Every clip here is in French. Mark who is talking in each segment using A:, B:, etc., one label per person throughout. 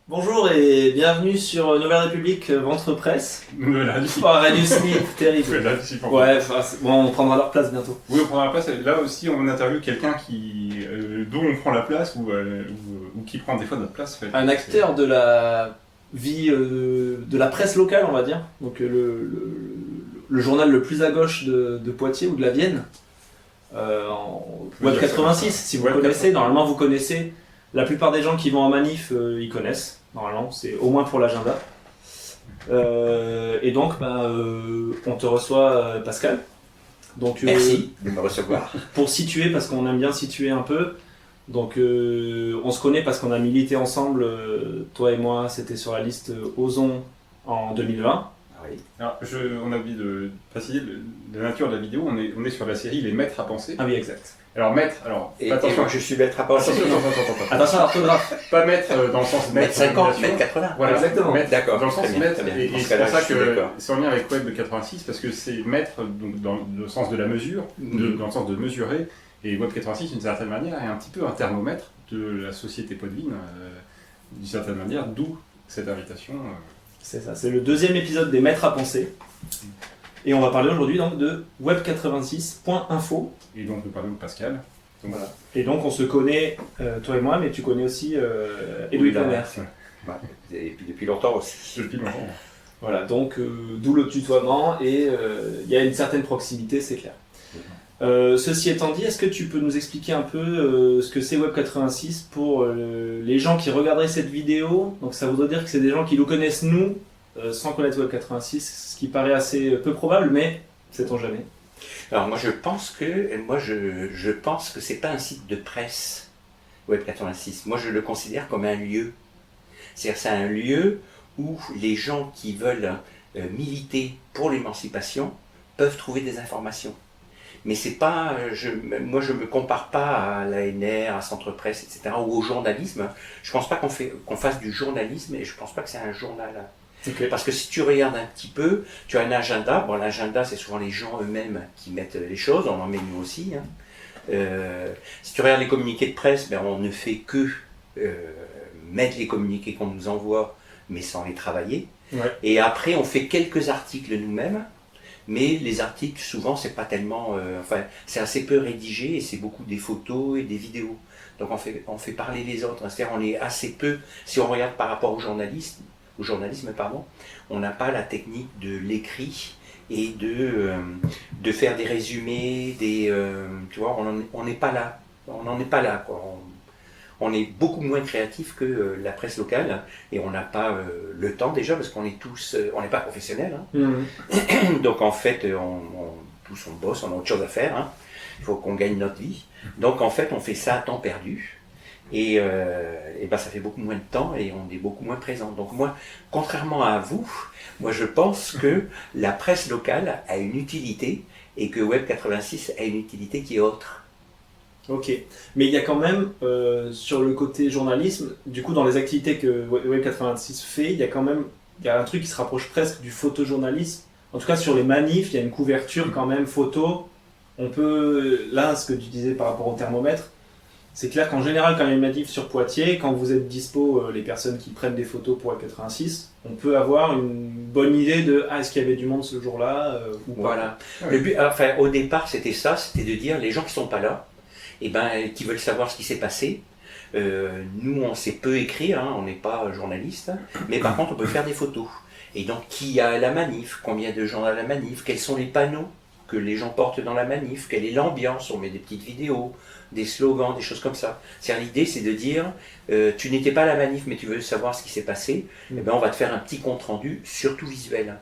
A: Bonjour et bienvenue sur Nouvelle République Ventre Presse.
B: Nouvelle
A: Oh, Radius Sleep, terrible.
B: Nouvelle Slip, en fait.
A: Ouais, bon, on prendra leur place bientôt.
B: Oui, on prend la place. Là aussi, on interviewe quelqu'un dont on prend la place ou qui prend des fois notre place. En fait.
A: Un acteur de la vie de la presse locale, on va dire. Donc le journal le plus à gauche de Poitiers ou de la Vienne. Web 86, si vous
B: Web
A: connaissez.
B: 86.
A: Normalement, vous connaissez. La plupart des gens qui vont en manif, ils connaissent. Normalement, c'est au moins pour l'agenda. Et donc, on te reçoit, Pascal. Donc,
C: Merci de me recevoir.
A: pour situer, parce qu'on aime bien situer un peu. Donc, on se connaît parce qu'on a milité ensemble, toi et moi, c'était sur la liste Ozon en 2020.
C: Oui.
B: Alors, on a envie de préciser la nature de la vidéo. On est sur la série Les Maîtres à penser.
A: Ah oui, exact.
B: Alors, maître,
C: Et
B: attention.
C: moi, je suis maître à penser.
B: Attention.
A: Attention à l'orthographe.
B: Pas maître dans le sens
C: Mètre 50,
B: bien
C: mètre
B: sûr.
C: 80.
B: Voilà,
A: Exactement.
B: maître,
C: D'accord,
B: dans le sens
C: très bien,
B: maître,
C: très bien.
B: et
C: Dans ce
B: c'est
C: cas-là,
B: pour ça
C: je suis
B: que
C: d'accord.
B: c'est en lien avec Web 86, parce que c'est maître donc, dans le sens de la mesure, dans le sens de mesurer, et Web 86 d'une certaine manière est un petit peu un thermomètre de la société podvine, d'une certaine manière, d'où cette invitation.
A: C'est ça, c'est le deuxième épisode des Maîtres à penser. Et on va parler aujourd'hui donc de web86.info.
B: Et donc nous parlons de Pascal. Donc,
A: Voilà. Et donc on se connaît, toi et moi, mais tu connais aussi Edoui
C: Oula.
A: Plomer.
C: Ouais, et puis depuis longtemps aussi.
B: depuis longtemps.
A: Voilà, donc d'où le tutoiement et il y a une certaine proximité, c'est clair. Ceci étant dit, est-ce que tu peux nous expliquer un peu ce que c'est Web86 pour les gens qui regarderaient cette vidéo? Donc ça voudrait dire que c'est des gens qui nous connaissent nous, sans connaître Web86, ce qui paraît assez peu probable, mais sait-on jamais.
C: Alors moi je pense que c'est pas un site de presse Web 86. Moi je le considère comme un lieu. C'est-à-dire c'est un lieu où les gens qui veulent militer pour l'émancipation peuvent trouver des informations. Mais c'est pas, moi je me compare pas à l'ANR, à Centre Presse, etc. ou au journalisme. Je pense pas qu'on fasse du journalisme et je pense pas que c'est un journal.
A: Okay.
C: Parce que si tu regardes un petit peu, tu as un agenda. Bon, l'agenda, c'est souvent les gens eux-mêmes qui mettent les choses, on en met nous aussi. Hein. Si tu regardes les communiqués de presse, on ne fait que mettre les communiqués qu'on nous envoie, mais sans les travailler.
A: Ouais.
C: Et après, on fait quelques articles nous-mêmes, mais les articles, souvent, c'est pas tellement... c'est assez peu rédigé et c'est beaucoup des photos et des vidéos. Donc on fait parler les autres. C'est-à-dire on est assez peu... Si on regarde par rapport au journalisme, on n'a pas la technique de l'écrit et de faire des résumés, tu vois, on n'est pas là. On n'en est pas là, quoi. On est beaucoup moins créatif que la presse locale et on n'a pas le temps déjà parce qu'on est tous, on n'est pas professionnels. Hein.
A: Mmh.
C: Donc en fait, tous on bosse, on a autre chose à faire. Hein. Il faut qu'on gagne notre vie. Donc en fait, on fait ça à temps perdu. Et ça fait beaucoup moins de temps et on est beaucoup moins présent. Donc moi, contrairement à vous, moi je pense que la presse locale a une utilité et que Web 86 a une utilité qui est autre.
A: Ok, mais il y a quand même, sur le côté journalisme, du coup dans les activités que Web86 fait, il y a un truc qui se rapproche presque du photojournalisme. En tout cas sur les manifs, il y a une couverture quand même photo. On peut, là ce que tu disais par rapport au thermomètre, c'est clair qu'en général quand il y a une manif sur Poitiers, quand vous êtes dispo, les personnes qui prennent des photos pour Web86, on peut avoir une bonne idée de est-ce qu'il y avait du monde ce jour-là ou pas.
C: Voilà.
B: Ouais.
C: Le but, au départ c'était ça, c'était de dire les gens qui sont pas là, qui veulent savoir ce qui s'est passé. Nous, on sait peu écrire, hein, on n'est pas journaliste, mais par contre, on peut faire des photos. Et donc, qui a à la manif, combien de gens à la manif, quels sont les panneaux que les gens portent dans la manif, quelle est l'ambiance, on met des petites vidéos, des slogans, des choses comme ça. L'idée, c'est de dire, tu n'étais pas à la manif, mais tu veux savoir ce qui s'est passé, on va te faire un petit compte-rendu, surtout visuel.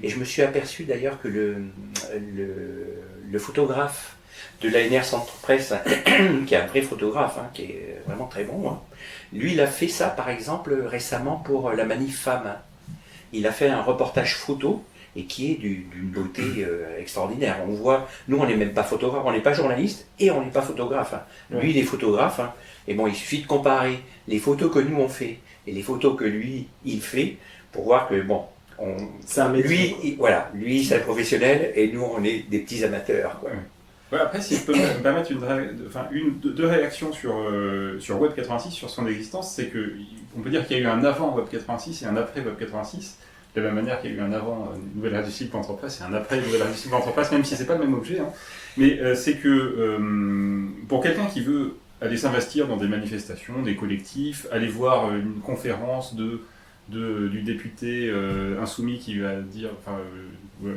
C: Et je me suis aperçu d'ailleurs que le photographe de l'ANR Centre Presse, qui est un vrai photographe, hein, qui est vraiment très bon. Hein. Lui, il a fait ça, par exemple, récemment pour la Manif Femme. Il a fait un reportage photo et qui est d'une beauté extraordinaire. On voit, nous, on n'est même pas photographe, on n'est pas journaliste et on n'est pas photographe. Hein. Lui, il est photographe. Hein. Et bon, il suffit de comparer les photos que nous on fait et les photos que lui, il fait pour voir que, bon,
A: c'est un métier.
C: lui, c'est un professionnel et nous, on est des petits amateurs. Quoi.
B: Ouais, après, si je peux me permettre deux réactions sur Web86, sur son existence, c'est qu'on peut dire qu'il y a eu un avant Web86 et un après Web86. De la même manière qu'il y a eu un avant Nouvelle Ère du Site WordPress et un après Nouvelle Ère du Site WordPress, même si c'est pas le même objet. Hein. Mais c'est que pour quelqu'un qui veut aller s'investir dans des manifestations, des collectifs, aller voir une conférence du député insoumis qui va dire,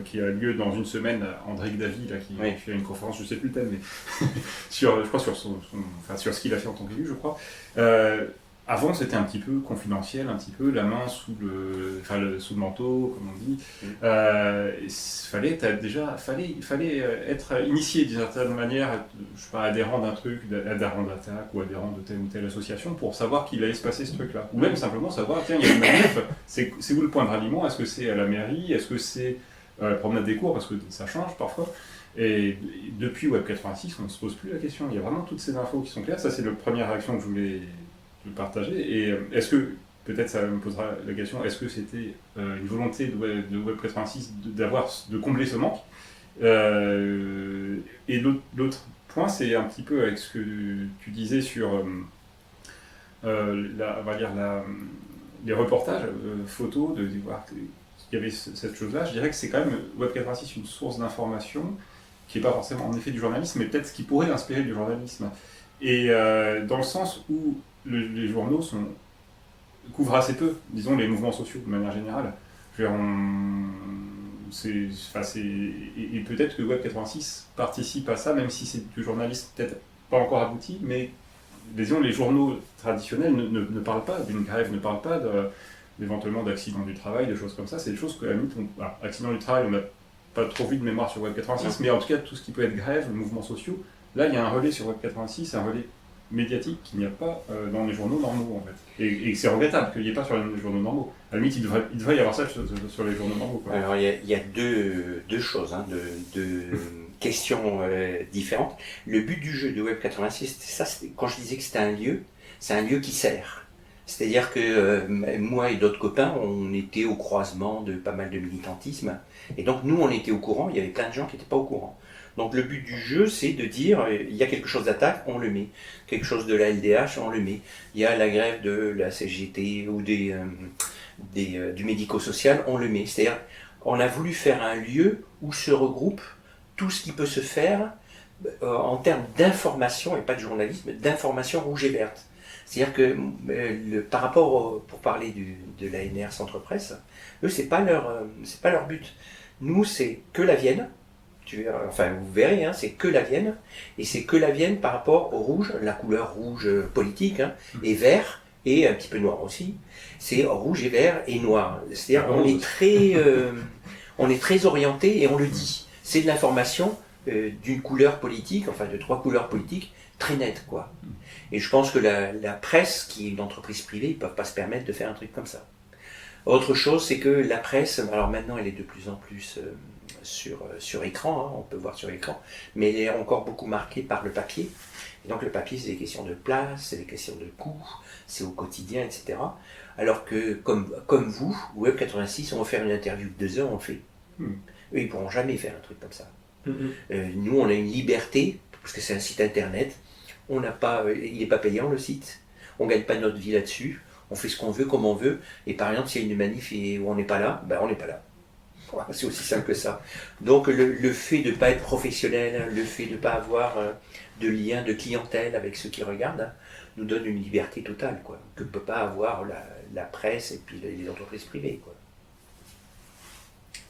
B: qui a lieu dans une semaine, André David, là, qui fait une conférence, je ne sais plus le thème, mais je crois sur sur ce qu'il a fait en tant qu'élu, je crois. Avant, c'était un petit peu confidentiel, un petit peu la main sous le manteau, comme on dit. Il fallait être initié d'une certaine manière, je sais pas, adhérent d'un truc, adhérent d'Attaque ou adhérent de telle ou telle association pour savoir qu'il allait se passer ce truc-là. Ou même simplement savoir, tiens, il y a une manif, c'est où le point de ralliement? Est-ce que c'est à la mairie? Est-ce que c'est la promenade des cours? Parce que ça change parfois. Et depuis Web86, on ne se pose plus la question. Il y a vraiment toutes ces infos qui sont claires. Ça, c'est la première réaction que je voulais partager. Et est-ce que, peut-être ça me posera la question, est-ce que c'était une volonté de Web86 de combler ce manque? Et l'autre point, c'est un petit peu avec ce que tu disais sur les reportages photos, de voir qu'il y avait cette chose-là. Je dirais que c'est quand même Web86 une source d'information qui n'est pas forcément en effet du journalisme, mais peut-être ce qui pourrait inspirer du journalisme. Et dans le sens où les journaux couvrent assez peu, disons, les mouvements sociaux de manière générale. Je veux dire, et peut-être que Web86 participe à ça, même si c'est du journalisme peut-être pas encore abouti, mais disons, les journaux traditionnels ne parlent pas d'une grève, ne parlent pas éventuellement d'accidents du travail, de choses comme ça. C'est des choses que, à la limite, accidents du travail, on n'a pas trop vu de mémoire sur Web86, mais en tout cas, tout ce qui peut être grève, mouvements sociaux, là, il y a un relais sur Web86, un relais médiatique qu'il n'y a pas dans les journaux normaux, en fait. Et c'est regrettable qu'il n'y ait pas sur les journaux normaux. À la limite, il devrait y avoir ça sur les journaux normaux, quoi.
C: Alors, il y a deux choses, hein, deux questions différentes. Le but du jeu de Web86, quand je disais que c'était un lieu, c'est un lieu qui sert. C'est-à-dire que moi et d'autres copains, on était au croisement de pas mal de militantisme. Et donc, nous, on était au courant, il y avait plein de gens qui n'étaient pas au courant. Donc le but du jeu, c'est de dire, il y a quelque chose d'attaque, on le met. Quelque chose de la LDH, on le met. Il y a la grève de la CGT ou du médico-social, on le met. C'est-à-dire, on a voulu faire un lieu où se regroupe tout ce qui peut se faire en termes d'information, et pas de journalisme, d'information rouge et verte. C'est-à-dire que par rapport, pour parler de l'ANR Centre Presse, eux, c'est pas leur but. Nous, c'est que la Vienne. Vous verrez, hein, c'est que la Vienne, et c'est que la Vienne par rapport au rouge, la couleur rouge politique, hein, et vert, et un petit peu noir aussi. C'est rouge et vert et noir. C'est-à-dire on est très orienté et on le dit. C'est de l'information d'une couleur politique, enfin de 3 couleurs politiques, très nettes, quoi. Et je pense que la presse, qui est une entreprise privée, ils ne peuvent pas se permettre de faire un truc comme ça. Autre chose, c'est que la presse, alors maintenant elle est de plus en plus sur écran, hein, on peut voir sur écran, mais elle est encore beaucoup marquée par le papier. Et donc le papier, c'est des questions de place, c'est des questions de coût, c'est au quotidien, etc. Alors que, comme vous, Web86, on va faire une interview de 2 heures, on le fait. Eux, ils ne pourront jamais faire un truc comme ça. Nous, on a une liberté, parce que c'est un site internet, il n'est pas payant le site, on ne gagne pas notre vie là-dessus, on fait ce qu'on veut, comme on veut, et par exemple, s'il y a une manif où on n'est pas là, ben on n'est pas là. Voilà, c'est aussi simple que ça. Donc le fait de ne pas être professionnel, le fait de ne pas avoir de lien, de clientèle avec ceux qui regardent, hein, nous donne une liberté totale, quoi, que ne peut pas avoir la presse et puis les entreprises privées, quoi.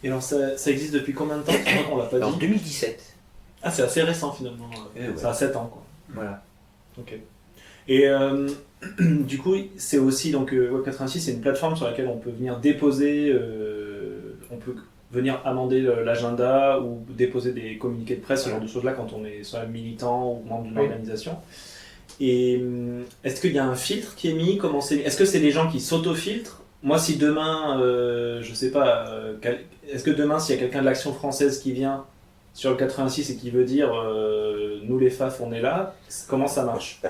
A: Et alors ça existe depuis combien de temps? On l'a pas dit.
C: En 2017.
A: Ah, c'est assez récent finalement. Ça a 7 ans, quoi.
C: Voilà.
A: Ok. Et du coup, c'est aussi, donc Web86, c'est une plateforme sur laquelle on peut venir déposer, on peut venir amender l'agenda ou déposer des communiqués de presse, ce genre de choses-là, quand on est soit militant ou membre d'une organisation. Et est-ce qu'il y a un filtre qui est mis? Est-ce que c'est les gens qui s'auto-filtrent? Moi, si demain, je sais pas, est-ce que demain, s'il y a quelqu'un de l'Action française qui vient sur le 86 et qui veut dire nous les FAF, on est là, comment ça marche?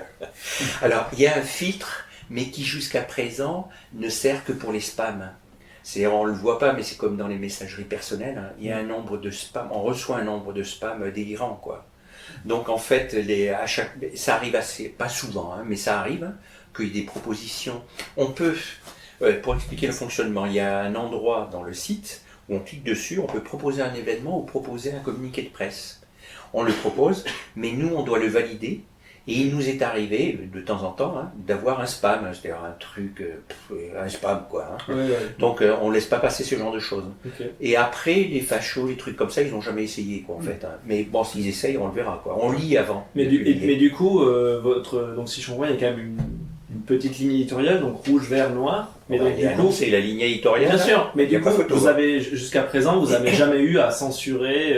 C: Alors, il y a un filtre, mais qui jusqu'à présent ne sert que pour les spams. On ne le voit pas, mais c'est comme dans les messageries personnelles, hein. Il y a un nombre de spams, on reçoit un nombre de spams délirant, quoi. Donc en fait, ça arrive pas souvent, hein, mais ça arrive hein, qu'il y ait des propositions. On peut, pour expliquer le fonctionnement, il y a un endroit dans le site où on clique dessus, on peut proposer un événement ou proposer un communiqué de presse. On le propose, mais nous on doit le valider. Et il nous est arrivé, de temps en temps, hein, d'avoir un spam, c'est-à-dire un truc, un spam quoi. Hein. Donc on laisse pas passer ce genre de choses.
A: Okay.
C: Et après, les fachos, les trucs comme ça, ils n'ont jamais essayé quoi en fait. Hein. Mais bon, s'ils essayent, on le verra quoi. On lit avant.
A: Mais du coup, donc si je comprends, il y a quand même une petite ligne éditoriale, donc rouge, vert, noir. Mais donc, du coup,
C: c'est la ligne éditoriale.
A: Bien sûr, mais du coup,
C: photo,
A: vous avez jusqu'à présent, vous n'avez jamais eu à censurer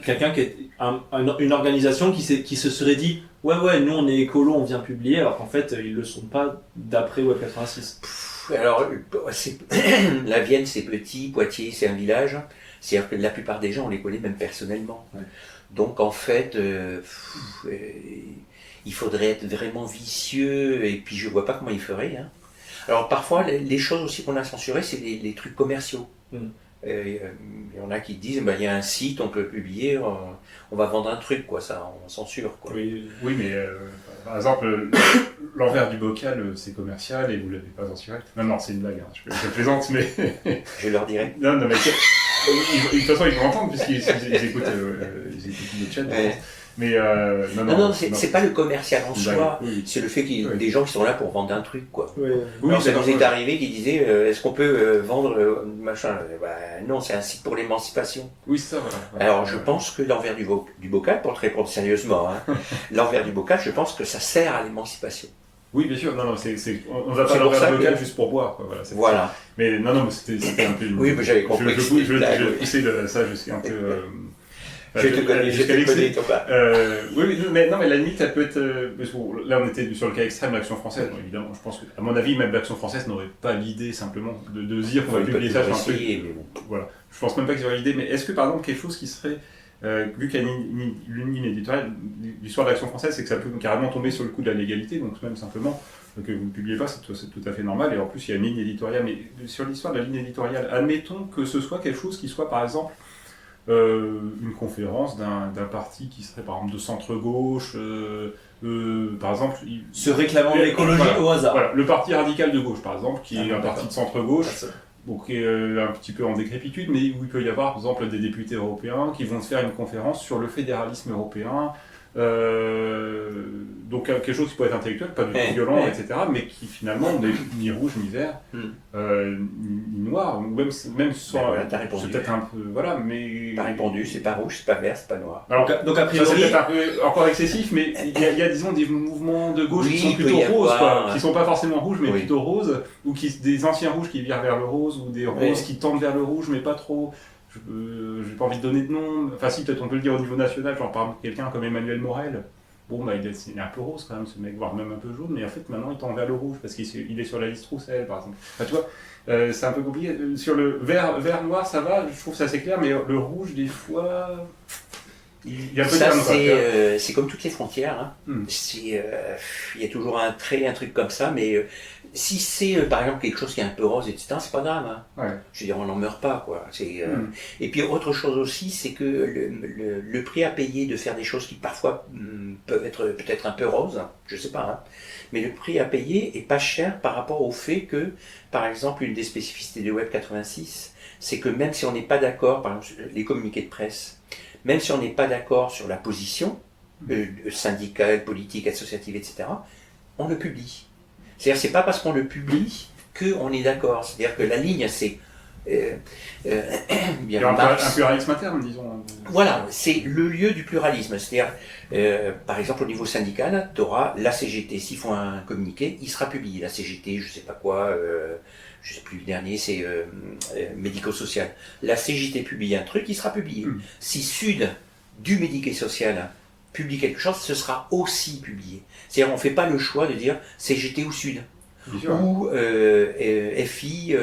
A: quelqu'un qui est une organisation qui se serait dit ouais, nous on est écolo, on vient publier, alors qu'en fait ils le sont pas d'après Web 86.
C: Alors, la Vienne c'est petit, Poitiers c'est un village, c'est-à-dire que la plupart des gens on les connaît même personnellement. Ouais. Donc en fait, il faudrait être vraiment vicieux, et puis je vois pas comment ils feraient. Hein. Alors parfois, les choses aussi qu'on a censurées, c'est les trucs commerciaux. Il y en a qui disent, il y a un site, on peut publier, on va vendre un truc, quoi, ça, on censure. Quoi.
B: Oui, mais par exemple, l'envers du bocal, c'est commercial et vous l'avez pas censuré. Non, c'est une blague, hein, je plaisante, mais...
C: Je leur dirai.
B: Non, mais de toute façon, ils vont entendre, puisqu'ils écoutent le chat. Ouais. Mais
C: non, c'est pas le commercial en soi, c'est le fait qu'il y ait des gens qui sont là pour vendre un truc, quoi. Alors, ça nous est arrivé qui disait est-ce qu'on peut vendre machin non, c'est un site pour l'émancipation.
B: Oui, c'est ça, voilà.
C: Alors, je pense que l'envers du bocal, pour te répondre sérieusement, hein, l'envers du bocal, je pense que ça sert à l'émancipation.
B: Oui, bien sûr, on va pas l'envers du bocal juste pour boire, quoi.
C: Voilà.
B: Mais non, mais c'était un peu...
C: Oui, mais j'avais compris.
B: Je poussais ça jusqu'à un peu...
C: Je te connais, Thomas.
B: Oui, mais la limite, elle peut être... là, on était sur le cas extrême de l'Action française. Bon, évidemment, je pense qu'à mon avis, même l'Action française n'aurait pas l'idée simplement de dire qu'on va publier ça sur un truc. Voilà. Je pense même pas qu'ils auraient l'idée, mais est-ce que, par exemple, quelque chose qui serait... vu qu'il y a une ligne éditoriale, l'histoire de l'Action française, c'est que ça peut carrément tomber sur le coup de la légalité, donc même simplement que vous ne publiez pas, c'est tout à fait normal, et en plus, il y a une ligne éditoriale. Mais sur l'histoire de la ligne éditoriale, admettons que ce soit quelque chose qui soit, par exemple, une conférence d'un parti qui serait par exemple de centre-gauche, par exemple...
A: Se réclamant l'écologie au hasard.
B: Voilà, le parti radical de gauche par exemple, qui est un parti de centre-gauche, qui est un petit peu en décrépitude, mais où il peut y avoir par exemple des députés européens qui vont se faire une conférence sur le fédéralisme européen, donc quelque chose qui peut être intellectuel, pas du tout violent, etc., mais qui finalement n'est ni rouge ni vert, ni noir, ou même sans...
C: Voilà, t'as répondu.
B: C'est peut-être un peu... Voilà, mais...
C: T'as répondu, c'est pas rouge, c'est pas vert, c'est pas noir.
B: Alors, donc a priori... Ça c'est peut-être un peu encore excessif, mais il y a disons des mouvements de gauche qui sont plutôt roses, quoi, qui sont pas forcément rouges, mais plutôt roses, ou des anciens rouges qui virent vers le rose, ou des roses qui tendent vers le rouge, mais pas trop... J'ai pas envie de donner de nom, enfin si, peut-être on peut le dire au niveau national, genre par exemple quelqu'un comme Emmanuel Morel, bon il est un peu rose quand même ce mec, voire même un peu jaune, mais en fait maintenant il tend vers le rouge parce qu'il est sur la liste Roussel par exemple. Enfin, tu vois, c'est un peu compliqué. Sur le vert noir ça va, je trouve ça assez clair, mais le rouge des fois... Il y a un peu
C: ça,
B: de
C: c'est comme toutes les frontières, hein. Il y a toujours un trait, un truc comme ça, mais si c'est par exemple quelque chose qui est un peu rose, etc., c'est pas grave. Hein.
B: Ouais.
C: Je veux dire, on n'en meurt pas, quoi. Et puis autre chose aussi, c'est que le prix à payer de faire des choses qui parfois peuvent être peut-être un peu roses, je sais pas, hein, mais le prix à payer est pas cher par rapport au fait que, par exemple, une des spécificités de Web 86, c'est que même si on n'est pas d'accord, par exemple, les communiqués de presse, même si on n'est pas d'accord sur la position syndicale, politique, associative, etc., on le publie. C'est-à-dire, c'est pas parce qu'on le publie qu'on est d'accord. C'est-à-dire que la ligne, c'est...
B: il y a un pluralisme interne, disons.
C: Voilà, c'est le lieu du pluralisme. C'est-à-dire, par exemple, au niveau syndical, tu auras la CGT. S'ils font un communiqué, il sera publié. La CGT, je sais pas quoi... je ne sais plus, le dernier, c'est médico-social. La CGT publie un truc, il sera publié. Si Sud, du médico-social, publie quelque chose, ce sera aussi publié. C'est-à-dire, on ne fait pas le choix de dire CGT ou Sud. Ou FI,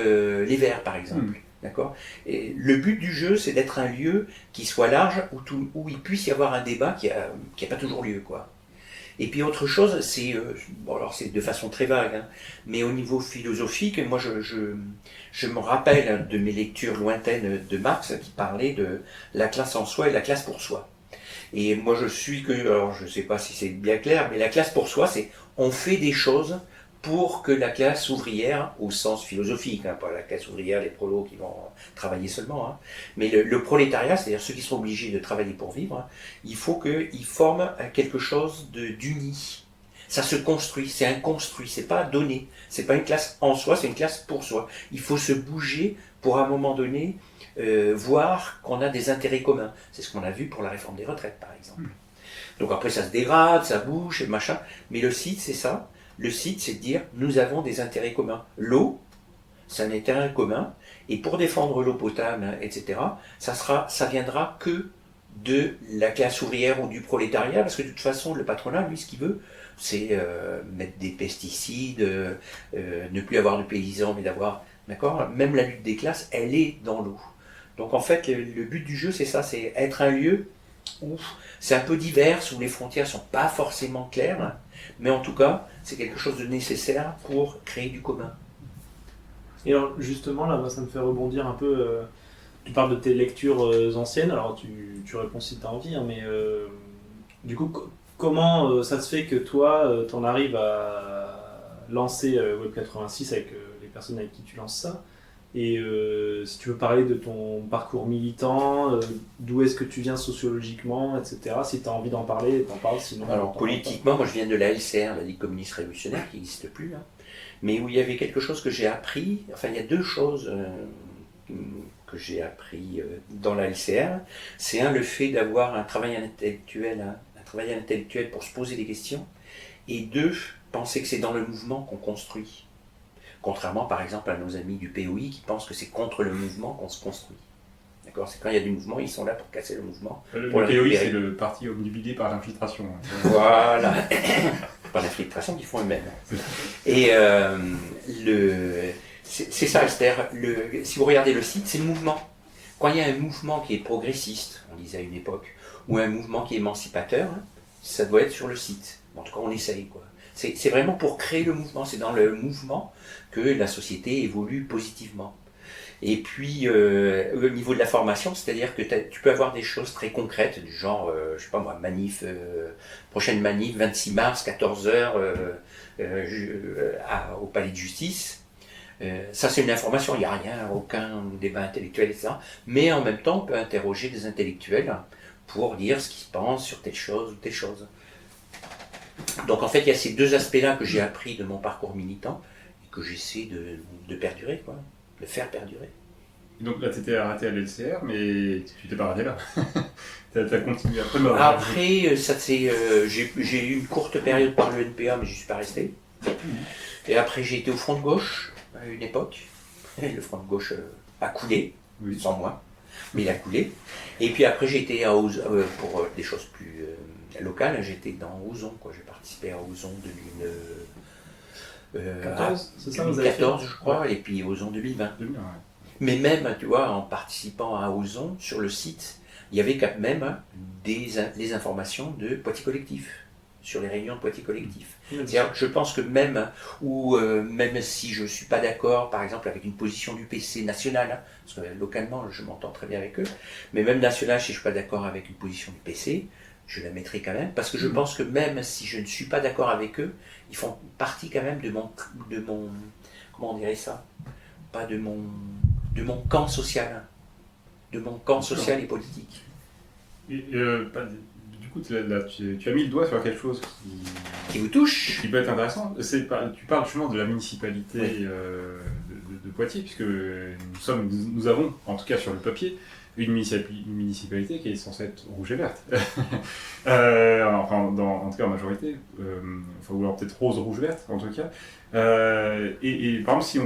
C: les Verts, par exemple. D'accord ? Et le but du jeu, c'est d'être un lieu qui soit large, où il puisse y avoir un débat qui n'a pas toujours lieu, quoi. Et puis autre chose, c'est, bon alors c'est de façon très vague, hein, mais au niveau philosophique, moi je me rappelle de mes lectures lointaines de Marx qui parlait de la classe en soi et la classe pour soi. Et moi je suis que, alors je sais pas si c'est bien clair, mais la classe pour soi, c'est on fait des choses pour que la classe ouvrière, au sens philosophique, hein, pas la classe ouvrière, les prolos qui vont travailler seulement, hein, mais le prolétariat, c'est-à-dire ceux qui sont obligés de travailler pour vivre, hein, il faut qu'ils forment quelque chose d'uni. Ça se construit, c'est un construit, c'est pas donné, c'est pas une classe en soi, c'est une classe pour soi. Il faut se bouger pour à un moment donné voir qu'on a des intérêts communs. C'est ce qu'on a vu pour la réforme des retraites, par exemple. Donc après, ça se dégrade, ça bouge, machin. Mais le site, c'est ça. Le site, c'est de dire, nous avons des intérêts communs. L'eau, c'est un intérêt commun. Et pour défendre l'eau potable, hein, etc., ça viendra que de la classe ouvrière ou du prolétariat, parce que de toute façon, le patronat, lui, ce qu'il veut, c'est mettre des pesticides, ne plus avoir de paysans, mais d'avoir... D'accord ? Même la lutte des classes, elle est dans l'eau. Donc en fait, le but du jeu, c'est ça, c'est être un lieu où c'est un peu divers, où les frontières sont pas forcément claires, mais en tout cas, c'est quelque chose de nécessaire pour créer du commun.
A: Et alors justement, là, moi, ça me fait rebondir un peu. Tu parles de tes lectures anciennes, alors tu réponds si tu as envie, hein, mais du coup, comment ça se fait que toi, t'en arrives à lancer Web 86 avec les personnes avec qui tu lances ça? Et si tu veux parler de ton parcours militant, d'où est-ce que tu viens sociologiquement, etc. Si tu as envie d'en parler, t'en parles, sinon...
C: Alors politiquement, moi je viens de la LCR, la Ligue communiste révolutionnaire, qui n'existe plus, hein, mais où il y avait quelque chose que j'ai appris, enfin il y a deux choses que j'ai appris dans la LCR. C'est un, le fait d'avoir un travail intellectuel, pour se poser des questions, et deux, penser que c'est dans le mouvement qu'on construit. Contrairement par exemple à nos amis du POI qui pensent que c'est contre le mouvement qu'on se construit. D'accord ? C'est quand il y a du mouvement, ils sont là pour casser le mouvement.
B: Le
C: pour
B: POI, c'est le parti obnubilé par l'infiltration.
C: Voilà. Pas l'infiltration qu'ils font eux-mêmes. Et c'est ça, c'est-à-dire, si vous regardez le site, c'est le mouvement. Quand il y a un mouvement qui est progressiste, on disait à une époque, ou un mouvement qui est émancipateur, ça doit être sur le site. En tout cas, on essaye, quoi. C'est vraiment pour créer le mouvement, c'est dans le mouvement que la société évolue positivement. Et puis, au niveau de la formation, c'est-à-dire que tu peux avoir des choses très concrètes, du genre, je sais pas moi, prochaine manif, 26 mars, 14h, au palais de justice. Ça, c'est une information, il n'y a rien, aucun débat intellectuel, etc. Mais en même temps, on peut interroger des intellectuels pour dire ce qu'ils pensent sur telle chose ou telle chose. Donc en fait, il y a ces deux aspects-là que j'ai appris de mon parcours militant et que j'essaie de perdurer, quoi, de faire perdurer.
B: Donc là, tu étais arrêté à l'LCR, mais tu t'es pas arrêté là. Tu as continué après.
C: Après, j'ai eu une courte période par le NPA, mais je ne suis pas resté. Et après, j'ai été au Front de Gauche à une époque. Et le Front de Gauche a coulé,
B: oui.
C: Sans moi, mais il a coulé. Et puis après, j'ai été pour des choses plus locales, j'étais dans Ozon, quoi. J'ai participé à Ozon
A: 2014, c'est ça,
C: 2014, je crois, ouais. Et puis Ozon 2020. 2020 ouais. Mais même, tu vois, en participant à Ozon, sur le site, il y avait quand même des informations de Poitiers Collectif, sur les réunions de Poitiers Collectif. C'est-à-dire, je pense que même si je ne suis pas d'accord, par exemple, avec une position du PC national, hein, parce que localement, je m'entends très bien avec eux, mais même national, si je ne suis pas d'accord avec une position du PC, je la mettrai quand même, parce que je pense que même si je ne suis pas d'accord avec eux, ils font partie quand même de mon comment on dirait ça ? Pas de mon camp social, de mon camp social et politique.
B: Et, du coup, tu as mis le doigt sur quelque chose
C: qui vous touche,
B: qui peut être intéressant. Tu parles justement de la municipalité oui. de Poitiers, puisque nous avons, en tout cas sur le papier, une municipalité qui est censée être rouge et verte. Enfin, en tout cas en majorité, ou alors peut-être rose, rouge, verte en tout cas. Et par exemple, si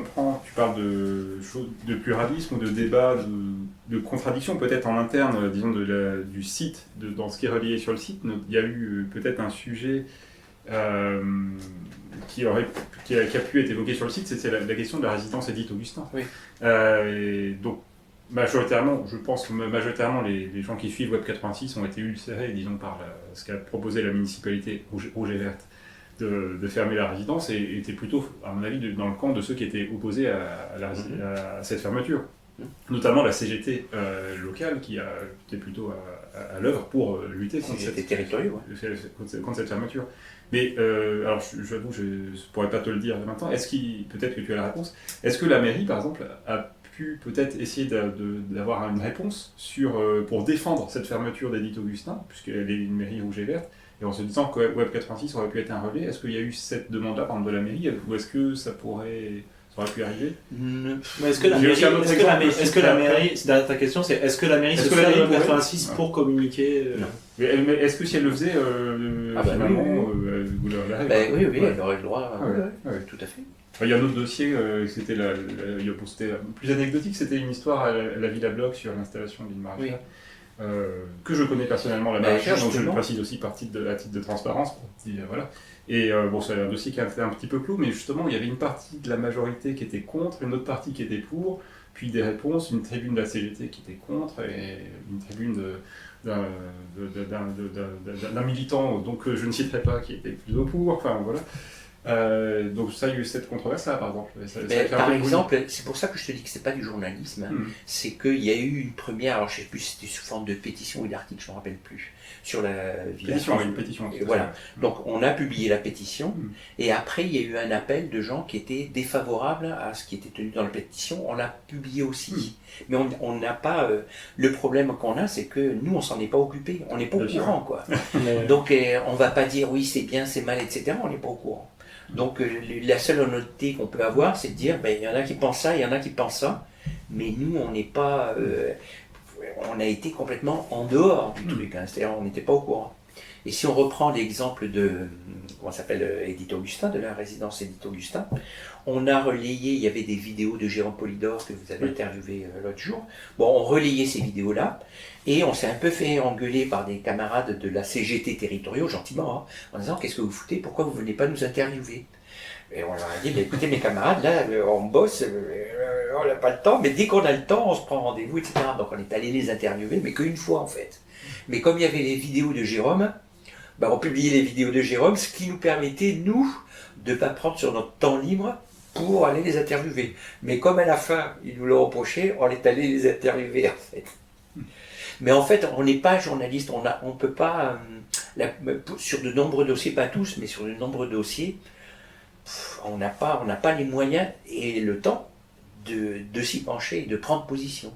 B: tu parles de pluralisme ou de débat, de contradiction peut-être en interne, disons, du site, dans ce qui est relié sur le site, il y a eu peut-être un sujet qui a pu être évoqué sur le site, c'est la question de la résidence Édith Augustin. Oui. Donc, majoritairement, je pense que les gens qui suivent Web 86 ont été ulcérés, disons, par ce qu'a proposé la municipalité rouge et verte de fermer la résidence et étaient plutôt, à mon avis, dans le camp de ceux qui étaient opposés à cette fermeture. Notamment la CGT locale qui est plutôt à l'œuvre pour lutter contre
C: C'était territorial,
B: contre cette fermeture. Mais alors j'avoue, je ne pourrais pas te le dire maintenant. Peut-être que tu as la réponse. Est-ce que la mairie, par exemple, a pu peut-être essayer d'avoir une réponse pour défendre cette fermeture d'Édith Augustin, puisqu'elle est une mairie rouge et verte, et en se disant que Web 86 aurait pu être un relais? Est-ce qu'il y a eu cette demande-là, par exemple, de la mairie, ou est-ce que ça aurait pu arriver?
A: Mais est-ce que la mairie, c'est ta question, c'est est-ce que la mairie se sert de Web 86 pour communiquer
C: Non.
B: Mais est-ce que si elle le faisait, finalement, vous l'avez
C: oui, elle aurait le droit, tout à fait.
B: Il y a un autre dossier, c'était plus anecdotique, c'était une histoire à la Villa Bloc sur l'installation d'une maraîchère, que je connais personnellement, la maraîchère, donc je le précise aussi à titre de transparence. Voilà. Et c'est un dossier qui a été un petit peu clos, mais justement, il y avait une partie de la majorité qui était contre, une autre partie qui était pour, puis des réponses, une tribune de la CGT qui était contre, et une tribune d'un militant, donc je ne citerai pas, qui était plutôt pour, enfin voilà. Donc ça, il y a eu cette controverse-là, par exemple.
C: Par exemple, c'est pour ça que je te dis que c'est pas du journalisme, c'est qu'il y a eu une première, alors je ne sais plus si c'était sous forme de pétition ou d'article, je ne me rappelle plus, sur la
B: une pétition.
C: Voilà. Donc on a publié la pétition, et après il y a eu un appel de gens qui étaient défavorables à ce qui était tenu dans la pétition, on l'a publié aussi. Mais on n'a pas... le problème qu'on a, c'est que nous, on s'en est pas occupé, on n'est pas au courant, quoi. Donc on va pas dire oui, c'est bien, c'est mal, etc., on n'est pas au courant. Donc la seule honnêteté qu'on peut avoir, c'est de dire, il y en a qui pensent ça, il y en a qui pensent ça, mais nous, on n'est pas... on a été complètement en dehors du truc, c'est-à-dire on n'était pas au courant. Et si on reprend l'exemple de, comment s'appelle, Édith Augustin, de la résidence Édith Augustin, on a relayé, il y avait des vidéos de Jérôme Polydor que vous avez interviewé l'autre jour. Bon, on relayait ces vidéos-là, et on s'est un peu fait engueuler par des camarades de la CGT territoriaux, gentiment, en disant, qu'est-ce que vous foutez, pourquoi vous ne venez pas nous interviewer? Et on leur a dit, écoutez mes camarades, là, on bosse, on n'a pas le temps, mais dès qu'on a le temps, on se prend rendez-vous, etc. Donc on est allé les interviewer, mais qu'une fois en fait. Mais comme il y avait les vidéos de Jérôme, on publiait les vidéos de Jérôme, ce qui nous permettait, nous, de ne pas prendre sur notre temps libre pour aller les interviewer. Mais comme à la fin, ils nous l'ont reproché, on est allé les interviewer en fait. Mais en fait, on n'est pas journaliste, on peut pas, sur de nombreux dossiers, pas tous, mais sur de nombreux dossiers, on n'a pas les moyens et le temps de s'y pencher et de prendre position.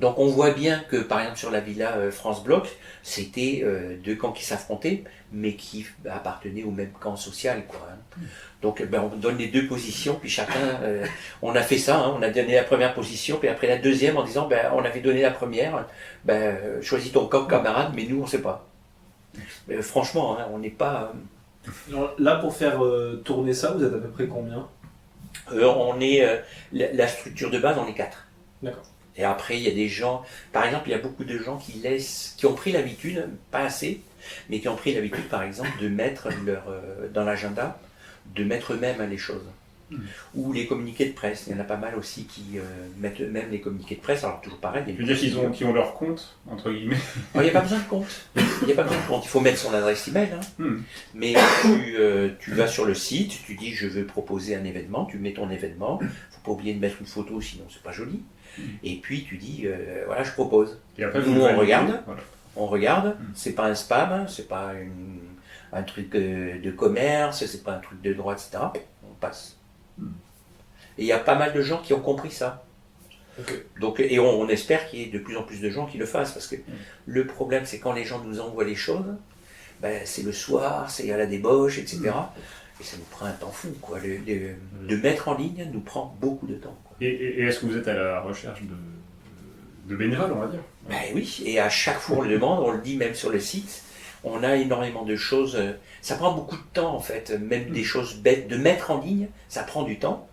C: Donc on voit bien que par exemple sur la villa France Bloc, c'était deux camps qui s'affrontaient, mais qui appartenaient au même camp social, quoi. Donc on donne les deux positions, puis chacun, on a fait ça, on a donné la première position, puis après la deuxième en disant on avait donné la première, choisis ton camp camarade, mais nous on ne sait pas. Franchement, on n'est pas...
A: Là, pour faire tourner ça, vous êtes à peu près combien?
C: On est la structure de base, on est 4.
A: D'accord.
C: Et après, il y a des gens, par exemple, il y a beaucoup de gens qui ont pris l'habitude, pas assez, mais qui ont pris l'habitude, par exemple, de mettre dans l'agenda, de mettre eux-mêmes les choses. Ou les communiqués de presse. Il y en a pas mal aussi qui mettent eux-mêmes les communiqués de presse. Alors toujours pareil.
B: Tu veux dire qu'ils ont leur compte, entre guillemets?
C: Il n'y a pas besoin de compte. Il n'y a pas besoin de compte. Il faut mettre son adresse email. Mais tu vas sur le site, tu dis je veux proposer un événement, tu mets ton événement. Il ne faut pas oublier de mettre une photo, sinon c'est pas joli. Et puis tu dis voilà, je propose.
B: Et après,
C: nous on regarde, c'est pas un spam, c'est pas un truc de commerce, c'est pas un truc de droit, etc. On passe. Et il y a pas mal de gens qui ont compris ça. Okay. Donc, et on espère qu'il y ait de plus en plus de gens qui le fassent, parce que le problème c'est quand les gens nous envoient les choses, c'est le soir, c'est à la débauche, etc. Et ça nous prend un temps fou, quoi. De mettre en ligne nous prend beaucoup de temps, quoi.
B: Et est-ce que vous êtes à la recherche de bénévoles, on va dire?
C: Oui, et à chaque fois on le demande, on le dit même sur le site, on a énormément de choses, ça prend beaucoup de temps en fait, même des choses bêtes, de mettre en ligne, ça prend du temps.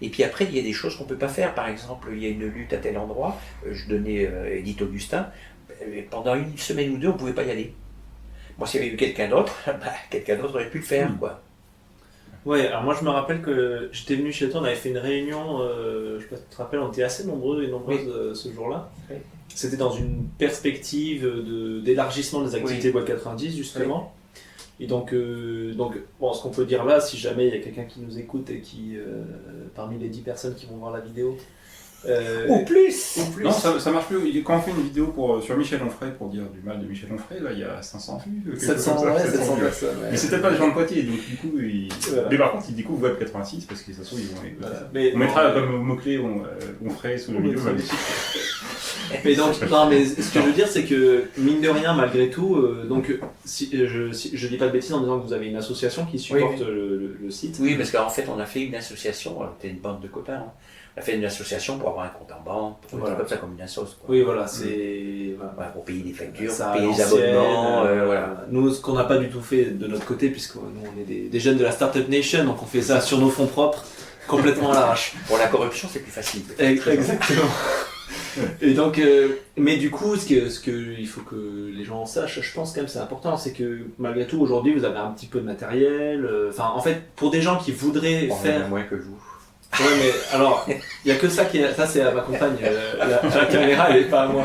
C: Et puis après, il y a des choses qu'on ne peut pas faire. Par exemple, il y a une lutte à tel endroit, je donnais Édith Augustin, pendant une semaine ou deux, on ne pouvait pas y aller. Bon, s'il y avait eu quelqu'un d'autre, quelqu'un d'autre aurait pu le faire, quoi.
A: Ouais, alors moi je me rappelle que j'étais venu chez toi, on avait fait une réunion, je sais pas si tu te rappelles, on était assez nombreux et nombreuses ce jour-là. Oui. C'était dans une perspective d'élargissement des activités Web 90 justement. Oui. Et donc bon, ce qu'on peut dire là, si jamais il y a quelqu'un qui nous écoute et qui, parmi les 10 personnes qui vont voir la vidéo,
C: Ou plus.
B: Non, ça marche plus. Quand on fait une vidéo sur Michel Onfray, pour dire du mal de Michel Onfray, là, il y a 500 vues.
A: 700 personnes.
B: Mais c'est peut-être pas des gens de Poitiers, donc du coup, mais par contre, ils découvrent Web 86 parce que ça se trouve, ils vont les...
A: Mais,
B: on mettra comme mot-clé Onfray sous la vidéo.
A: Mais donc, non, mais ce que je veux dire, c'est que mine de rien, malgré tout, donc si je dis pas de bêtises en disant que vous avez une association qui supporte le site.
C: Oui, parce qu'en fait, on a fait une association, c'était une bande de copains. Hein. On a fait une association pour avoir un compte en banque, pour faire comme ça, comme une assoce.
A: Oui, voilà, c'est...
C: Voilà, pour payer des factures,
A: ça,
C: pour payer les abonnements.
A: Voilà. Nous, ce qu'on n'a pas du tout fait de notre côté, puisque nous, on est des jeunes de la Startup Nation, donc on fait ça sur nos fonds propres, complètement à l'arrache.
C: Pour la corruption, c'est plus facile.
A: Exactement. Et donc, mais du coup, ce que il faut que les gens sachent, je pense quand même c'est important, c'est que malgré tout, aujourd'hui, vous avez un petit peu de matériel. Enfin, en fait, pour des gens qui voudraient faire...
C: moins que vous.
A: Ouais, mais alors, il n'y a que ça qui est... Ça, c'est à ma compagne. La caméra, elle n'est pas à moi.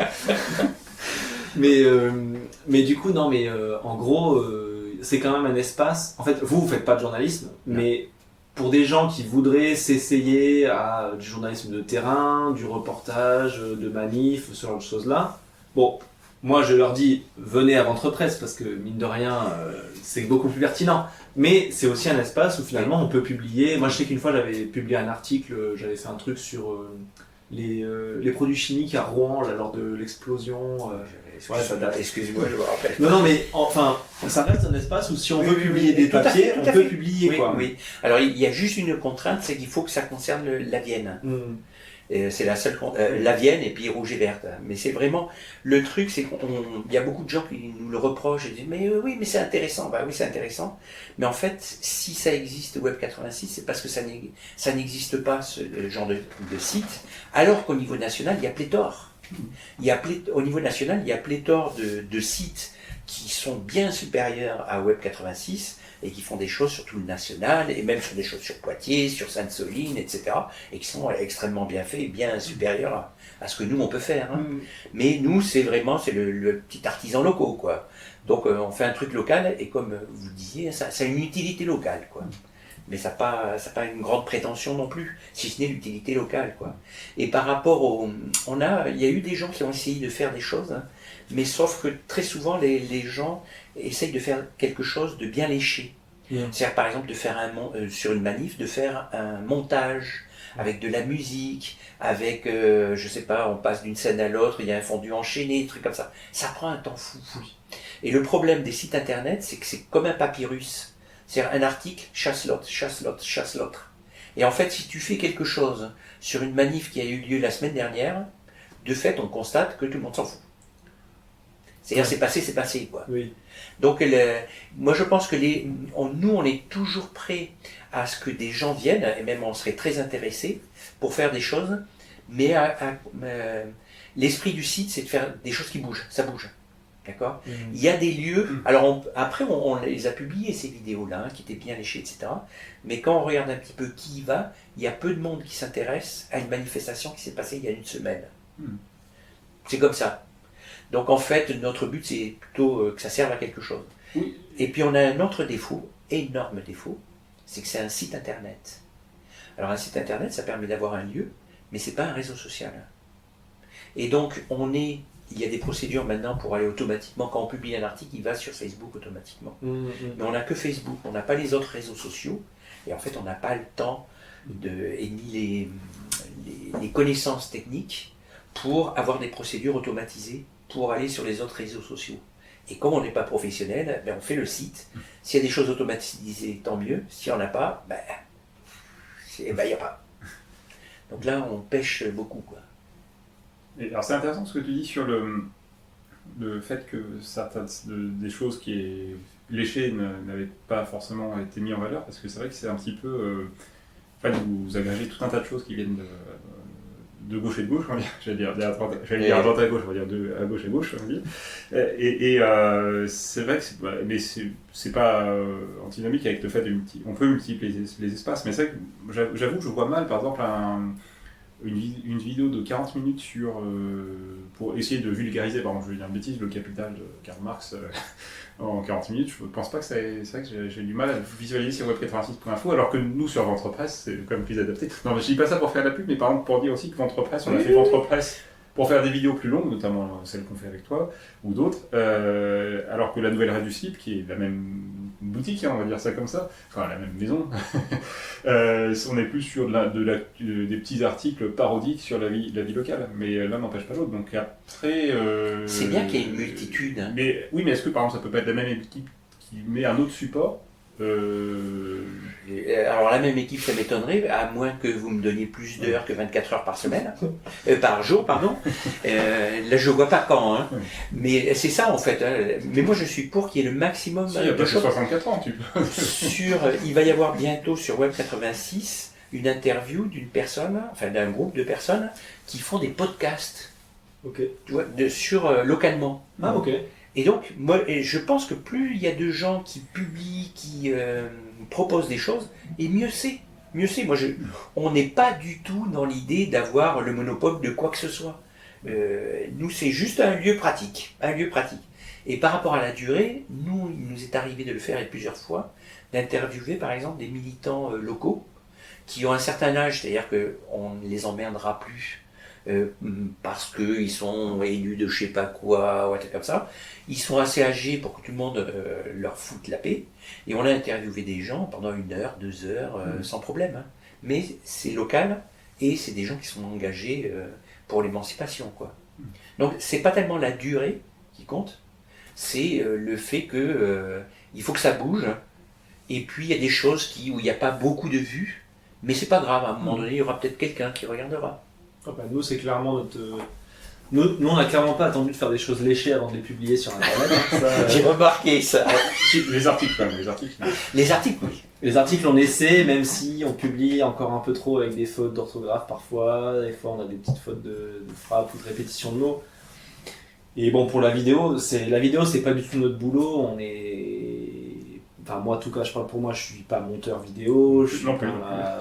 A: Mais du coup, non, mais en gros, c'est quand même un espace... En fait, vous faites pas de journalisme, mais pour des gens qui voudraient s'essayer à du journalisme de terrain, du reportage, de manif, ce genre de choses-là, bon, moi, je leur dis, venez à Ventre Presse, parce que, mine de rien, c'est beaucoup plus pertinent. Mais c'est aussi un espace où finalement on peut publier. Moi je sais qu'une fois j'avais publié un article, j'avais fait un truc sur les produits chimiques à Rouen là, lors de l'explosion.
C: Excusez-moi, je me rappelle.
A: Non, mais enfin, ça reste un espace où si on veut publier des papiers, on peut publier.
C: Oui. Alors il y a juste une contrainte, c'est qu'il faut que ça concerne la Vienne. C'est la seule la Vienne et puis rouge et verte. Mais c'est vraiment le truc, c'est qu'il y a beaucoup de gens qui nous le reprochent et disent mais oui, mais c'est intéressant. Bah oui, c'est intéressant. Mais en fait, si ça existe Web 86, c'est parce que ça n'existe pas ce genre de site. Alors qu'au niveau national, il y a pléthore. Au niveau national, il y a pléthore de sites qui sont bien supérieurs à Web 86. Et qui font des choses sur tout le national, et même sur des choses sur Poitiers, sur Sainte-Soline, etc., et qui sont extrêmement bien faits et bien supérieurs à ce que nous, on peut faire. Hein. Mais nous, c'est le petit artisan local, quoi. Donc, on fait un truc local, et comme vous disiez, ça a une utilité locale, quoi. Mais ça n'a pas une grande prétention non plus, si ce n'est l'utilité locale, quoi. Et par rapport il y a eu des gens qui ont essayé de faire des choses, hein, mais sauf que très souvent, les gens essayent de faire quelque chose de bien léché. C'est-à-dire, par exemple, de faire sur une manif, de faire un montage avec de la musique, avec, je sais pas, on passe d'une scène à l'autre, il y a un fondu enchaîné, des trucs comme ça. Ça prend un temps fou. Et le problème des sites internet, c'est que c'est comme un papyrus. C'est-à-dire un article, chasse l'autre. Et en fait, si tu fais quelque chose sur une manif qui a eu lieu la semaine dernière, de fait, on constate que tout le monde s'en fout. C'est-à-dire, c'est passé, quoi.
A: Oui.
C: Donc, moi, je pense que nous, on est toujours prêts à ce que des gens viennent, et même on serait très intéressés pour faire des choses, mais l'esprit du site, c'est de faire des choses qui bougent, ça bouge. D'accord ? Il y a des lieux, alors après on les a publiés ces vidéos-là, hein, qui étaient bien léchées, etc. Mais quand on regarde un petit peu qui y va, il y a peu de monde qui s'intéresse à une manifestation qui s'est passée il y a une semaine. C'est comme ça. Donc en fait, notre but c'est plutôt que ça serve à quelque chose.
B: Oui.
C: Et puis on a un autre défaut, énorme défaut, c'est que c'est un site internet. Alors un site internet, ça permet d'avoir un lieu, mais c'est pas un réseau social. Et donc il y a des procédures maintenant pour aller automatiquement, quand on publie un article, il va sur Facebook automatiquement. Mais on n'a que Facebook, on n'a pas les autres réseaux sociaux, et en fait on n'a pas le temps et ni les connaissances techniques pour avoir des procédures automatisées pour aller sur les autres réseaux sociaux. Et comme on n'est pas professionnel, on fait le site. S'il y a des choses automatisées, tant mieux. S'il n'y en a pas, il n'y a pas. Donc là, on pêche beaucoup, quoi.
B: Et alors c'est intéressant ce que tu dis sur le fait que certaines des choses qui est léchées n'avaient pas forcément été mises en valeur, parce que c'est vrai que c'est un petit peu... vous agrégez tout un tas de choses qui viennent de gauche et de gauche, on va dire. J'allais dire à droite et à gauche, on va dire à gauche et gauche, on va dire. Et c'est vrai que mais c'est pas antinomique avec le fait on peut multiplier les espaces, mais c'est vrai que j'avoue que je vois mal, par exemple, une vidéo de 40 minutes pour essayer de vulgariser, par exemple, je vais dire une bêtise, le Capital de Karl Marx en 40 minutes, je ne pense pas que c'est vrai que j'ai du mal à le visualiser sur web86.info, alors que nous, sur Ventre-Presse, c'est quand même plus adapté. Non, mais je dis pas ça pour faire la pub, mais par exemple pour dire aussi que Ventre-Presse, on a fait Ventre-Presse pour faire des vidéos plus longues, notamment celles qu'on fait avec toi, ou d'autres, alors que la Nouvelle Raie du Slip, qui est la même boutique, hein, on va dire ça comme ça, enfin la même maison, on est plus sur des petits articles parodiques sur la vie locale, mais l'un n'empêche pas l'autre, donc après...
C: C'est bien qu'il y ait une multitude. Hein.
B: Mais, oui, mais est-ce que par exemple ça peut pas être la même équipe qui met un autre support
C: Alors la même équipe, ça m'étonnerait, à moins que vous me donniez plus d'heures que 24 heures par semaine, par jour, pardon. Là, je vois pas quand, hein. Mais c'est ça en fait. Hein. Mais moi, je suis pour qu'il y ait le maximum
B: de choses. 64 ans, tu peux.
C: Il va y avoir bientôt sur Web 86 une interview d'une personne, enfin d'un groupe de personnes qui font des podcasts.
A: Ok.
C: Tu vois, localement.
A: Ah, ok.
C: Et donc, moi, je pense que plus il y a de gens qui publient, qui proposent des choses, et mieux c'est. Mieux c'est. On n'est pas du tout dans l'idée d'avoir le monopole de quoi que ce soit. Nous, c'est juste un lieu pratique. Un lieu pratique. Et par rapport à la durée, il nous est arrivé de le faire plusieurs fois, d'interviewer par exemple des militants locaux qui ont un certain âge, c'est-à-dire qu'on ne les emmerdera plus. Parce qu'ils sont élus de je sais pas quoi, ou un truc comme ça. Ils sont assez âgés pour que tout le monde leur foute la paix. Et on a interviewé des gens pendant 1 heure, 2 heures, sans problème. Hein. Mais c'est local et c'est des gens qui sont engagés pour l'émancipation, quoi. Donc c'est pas tellement la durée qui compte, c'est le fait que il faut que ça bouge. Et puis il y a des choses où il n'y a pas beaucoup de vues, mais c'est pas grave. À un moment donné, il y aura peut-être quelqu'un qui regardera.
A: Ah bah nous, c'est clairement notre. Nous, on n'a clairement pas attendu de faire des choses léchées avant de les publier sur Internet. Hein.
C: J'ai remarqué ça.
B: Les articles, quand même, les articles.
C: Les articles, oui.
A: Les articles, on essaie, même si on publie encore un peu trop avec des fautes d'orthographe parfois. Des fois, on a des petites fautes de frappe ou de répétition de mots. Et bon, pour la vidéo, c'est pas du tout notre boulot. On est. Enfin, moi, en tout cas, je parle pour moi, je suis pas monteur vidéo, je suis
B: non plus.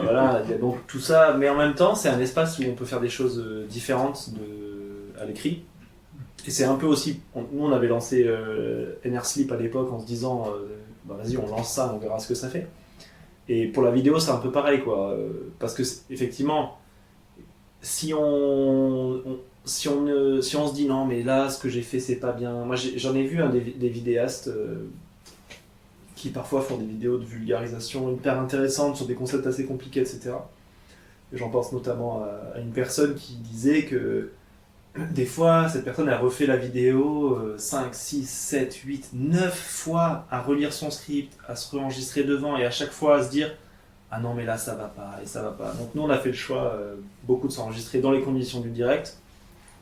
A: Voilà, donc tout ça, mais en même temps, c'est un espace où on peut faire des choses différentes à l'écrit. Et c'est un peu aussi, nous on avait lancé NRSlip à l'époque en se disant, vas-y, on lance ça, on verra ce que ça fait. Et pour la vidéo, c'est un peu pareil, quoi, parce que effectivement, si on se dit non, mais là, ce que j'ai fait, c'est pas bien. Moi, j'en ai vu des vidéastes. Qui parfois font des vidéos de vulgarisation hyper intéressantes sur des concepts assez compliqués, etc. Et j'en pense notamment à une personne qui disait que des fois, cette personne a refait la vidéo 5, 6, 7, 8, 9 fois à relire son script, à se réenregistrer devant et à chaque fois à se dire « Ah non, mais là, ça va pas, et ça va pas ». Donc nous, on a fait le choix beaucoup de s'enregistrer dans les conditions du direct,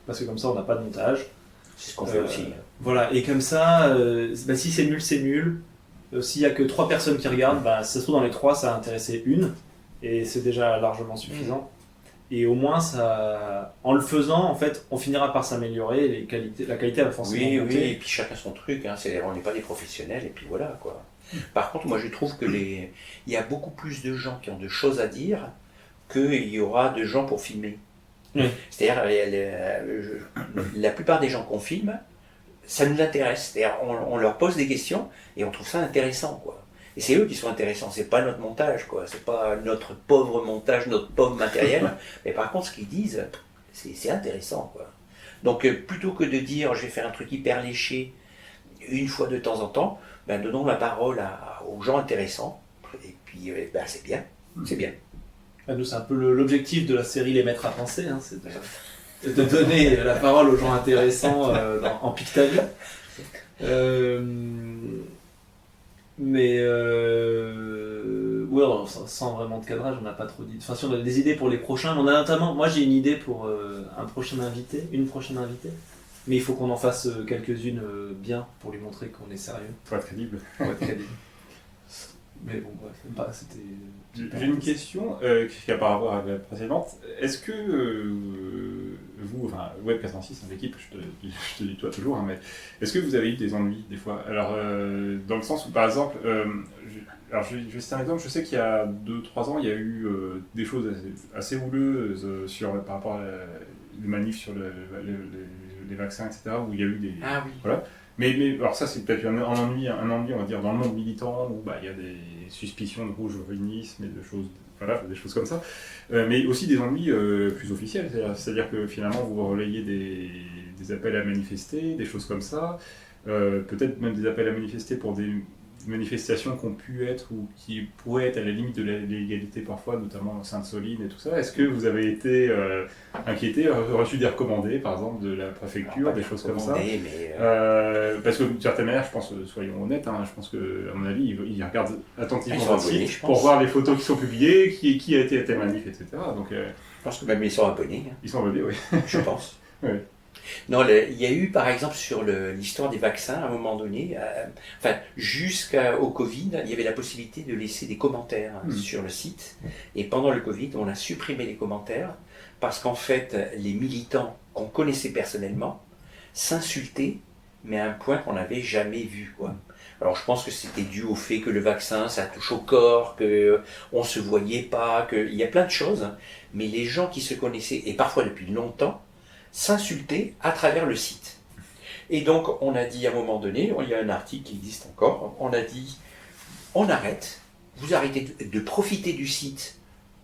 A: parce que comme ça, on n'a pas de montage.
C: C'est ce qu'on fait aussi.
A: Voilà, et comme ça, si c'est nul, c'est nul. S'il n'y a que 3 personnes qui regardent, si ça se trouve dans les 3, ça a intéressé une, et c'est déjà largement suffisant. Et au moins, en le faisant, en fait, on finira par s'améliorer, la qualité va forcément monter.
C: Oui, et puis chacun son truc, hein, on n'est pas des professionnels, et puis voilà, quoi. Par contre, moi je trouve que il y a beaucoup plus de gens qui ont de choses à dire qu'il y aura de gens pour filmer.
A: Oui.
C: C'est-à-dire, la plupart des gens qu'on filme, ça nous intéresse. C'est-à-dire, on leur pose des questions et on trouve ça intéressant, quoi. Et c'est eux qui sont intéressants, c'est pas notre montage, quoi. C'est pas notre pauvre montage, notre pauvre matériel. Mais par contre, ce qu'ils disent, c'est intéressant, quoi. Donc, plutôt que de dire je vais faire un truc hyper léché une fois de temps en temps, donnons la parole aux gens intéressants. Et puis, c'est bien. C'est bien.
A: Nous, c'est un peu l'objectif de la série Les Maîtres à penser, hein, c'est de donner la parole aux gens intéressants en Pictavie. Mais sans vraiment de cadrage, on n'a pas trop d'idées. Enfin, si on a des idées pour les prochains, on a notamment, moi j'ai une idée pour une prochaine invitée, mais il faut qu'on en fasse quelques-unes bien pour lui montrer qu'on est sérieux.
B: Pour être crédible.
A: Mais bon, bref, c'était.
B: J'ai une question qui a par rapport à la précédente. Est-ce que vous, enfin Web86, c'est l'équipe, je te dis toi toujours, hein, mais est-ce que vous avez eu des ennuis des fois? Alors, dans le sens où par exemple, alors je vais citer un exemple, je sais qu'il y a 2-3 ans, il y a eu des choses assez houleuses par rapport à les manifs sur les vaccins, etc., où il y a eu des...
C: Ah oui.
B: Voilà. Mais alors ça, c'est peut-être un ennui, on va dire, dans le monde militant, où il y a des suspicions de rouge-vinisme et de choses, voilà, des choses comme ça. Mais aussi des ennuis plus officiels, c'est-à-dire que finalement, vous relayez des appels à manifester, des choses comme ça, peut-être même des appels à manifester pour des manifestations qui ont pu être ou qui pourraient être à la limite de la légalité parfois, notamment Sainte-Soline et tout ça. Est-ce que vous avez été inquiété, reçu des recommandés, par exemple, de la préfecture, des choses comme ça parce que d'une certaine manière, je pense, soyons honnêtes, je pense qu'à mon avis, ils regardent attentivement votre site pour voir les photos qui sont publiées, qui a été à tel manif, etc. Donc,
C: je pense que même ils sont abonnés.
B: Ils sont abonnés, oui.
C: Je pense.
B: Oui.
C: Non, il y a eu par exemple sur l'histoire des vaccins, à un moment donné, jusqu'au Covid, il y avait la possibilité de laisser des commentaires sur le site. Et pendant le Covid, on a supprimé les commentaires parce qu'en fait, les militants qu'on connaissait personnellement s'insultaient, mais à un point qu'on n'avait jamais vu, quoi. Alors je pense que c'était dû au fait que le vaccin, ça touche au corps, qu'on ne se voyait pas, qu'il y a plein de choses. Mais les gens qui se connaissaient, et parfois depuis longtemps, s'insulter à travers le site. Et donc on a dit à un moment donné, il y a un article qui existe encore, on a dit on arrête, vous arrêtez de profiter du site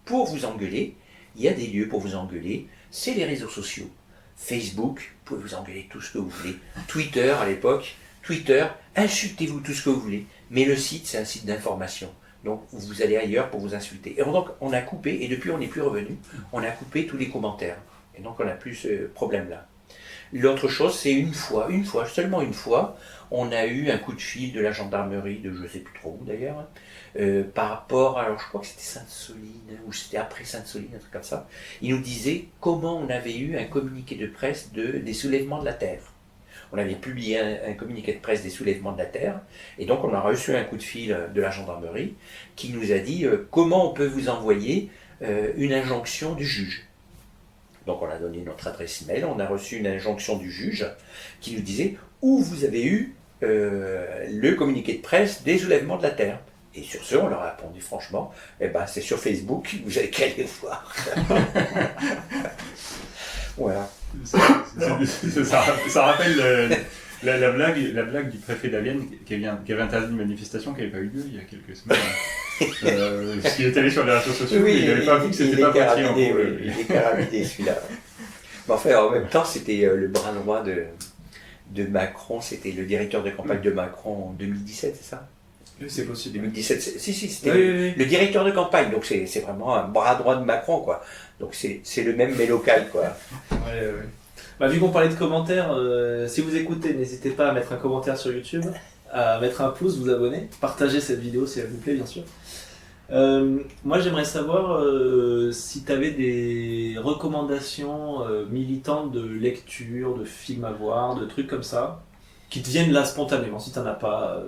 C: pour vous engueuler, il y a des lieux pour vous engueuler, c'est les réseaux sociaux. Facebook, vous pouvez vous engueuler tout ce que vous voulez. Twitter à l'époque, insultez-vous tout ce que vous voulez. Mais le site, c'est un site d'information. Donc vous allez ailleurs pour vous insulter. Et donc on a coupé, et depuis on n'est plus revenu, on a coupé tous les commentaires. Et donc on n'a plus ce problème-là. L'autre chose, c'est seulement une fois, on a eu un coup de fil de la gendarmerie, de je ne sais plus trop où d'ailleurs, par rapport, alors je crois que c'était Sainte-Soline, ou c'était après Sainte-Soline, un truc comme ça. Ils nous disaient comment on avait eu un communiqué de presse des soulèvements de la Terre. On avait publié un communiqué de presse des soulèvements de la Terre, et donc on a reçu un coup de fil de la gendarmerie qui nous a dit comment on peut vous envoyer une injonction du juge. Donc on a donné notre adresse email, on a reçu une injonction du juge qui nous disait où vous avez eu le communiqué de presse des soulèvements de la Terre. Et sur ce, on leur a répondu franchement, c'est sur Facebook, vous avez qu'à aller voir. Voilà.
B: Ça rappelle la blague du préfet d'Alien qui avait interdit une manifestation qui n'avait pas eu lieu il y a quelques semaines. Parce qu'il est allé sur les réseaux sociaux,
C: oui,
B: il n'avait pas vu que c'était pas Poitiers en gros.
C: Il est carabidé celui-là. Mais enfin, en même temps, c'était le bras droit de Macron, c'était le directeur de campagne de Macron en 2017, c'est ça?
A: C'est possible.
C: 2017, c'était le directeur de campagne, donc c'est vraiment un bras droit de Macron, quoi. Donc c'est le même mais local, quoi.
A: Ouais. Vu qu'on parlait de commentaires, si vous écoutez, n'hésitez pas à mettre un commentaire sur YouTube, à mettre un pouce, vous abonner, partager cette vidéo si elle vous plaît, bien sûr. Moi, j'aimerais savoir si tu avais des recommandations militantes de lecture, de films à voir, de trucs comme ça, qui te viennent là spontanément. Si tu n'en as pas,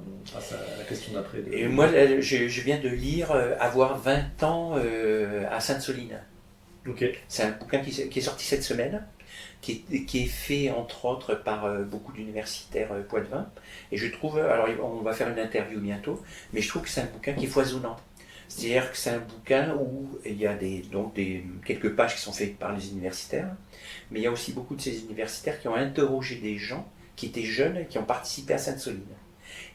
A: on passe à la question d'après.
C: Et moi, je viens de lire Avoir 20 ans à Sainte-Soline.
A: Okay.
C: C'est un bouquin qui est sorti cette semaine, qui est fait entre autres par beaucoup d'universitaires poitevins. Et je trouve, alors on va faire une interview bientôt, mais je trouve que c'est un bouquin qui est foisonnant. C'est-à-dire que c'est un bouquin où il y a quelques pages qui sont faites par les universitaires, mais il y a aussi beaucoup de ces universitaires qui ont interrogé des gens qui étaient jeunes et qui ont participé à Sainte-Soline.